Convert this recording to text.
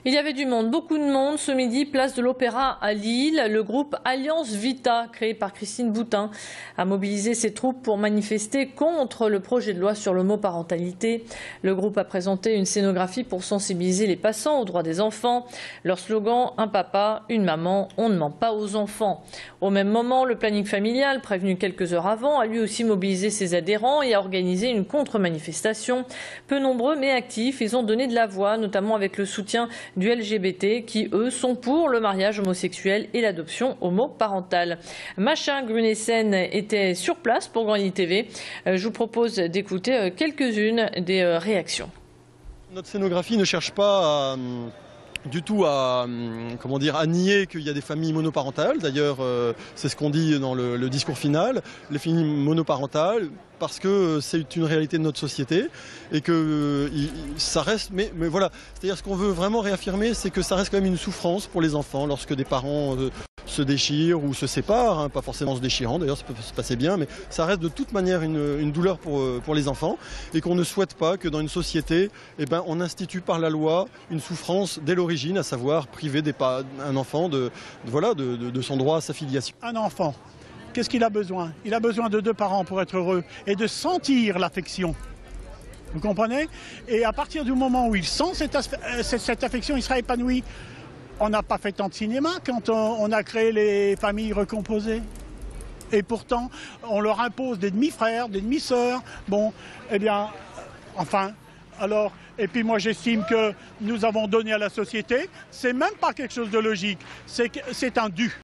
Il y avait du monde, beaucoup de monde ce midi, place de l'Opéra à Lille. Le groupe Alliance Vita, créé par Christine Boutin, a mobilisé ses troupes pour manifester contre le projet de loi sur l'homoparentalité. Le groupe a présenté une scénographie pour sensibiliser les passants aux droits des enfants. Leur slogan, un papa, une maman, on ne ment pas aux enfants. Au même moment, le planning familial, prévenu quelques heures avant, a lui aussi mobilisé ses adhérents et a organisé une contre-manifestation. Peu nombreux mais actifs, ils ont donné de la voix, notamment avec le soutien du LGBT qui, eux, sont pour le mariage homosexuel et l'adoption homoparentale. Machin Grunessen était sur place pour Grand Lille TV. Je vous propose d'écouter quelques-unes des réactions. Notre scénographie ne cherche pas du tout à nier qu'il y a des familles monoparentales. D'ailleurs, c'est ce qu'on dit dans le discours final. Les familles monoparentales, parce que c'est une réalité de notre société et que ça reste. Mais voilà, c'est-à-dire ce qu'on veut vraiment réaffirmer, c'est que ça reste quand même une souffrance pour les enfants lorsque des parents se déchirent ou se séparent, hein, pas forcément en se déchirant, d'ailleurs ça peut se passer bien, mais ça reste de toute manière une douleur pour les enfants et qu'on ne souhaite pas que dans une société, on institue par la loi une souffrance dès l'origine, à savoir priver un enfant de son droit à sa filiation. Un enfant, qu'est-ce qu'il a besoin? Il a besoin de deux parents pour être heureux et de sentir l'affection. Vous comprenez? Et à partir du moment où il sent cette affection, il sera épanoui. On n'a pas fait tant de cinéma quand on a créé les familles recomposées. Et pourtant, on leur impose des demi-frères, des demi-sœurs. Bon, eh bien, enfin, alors, et puis moi j'estime que nous avons donné à la société, c'est même pas quelque chose de logique, c'est un dû.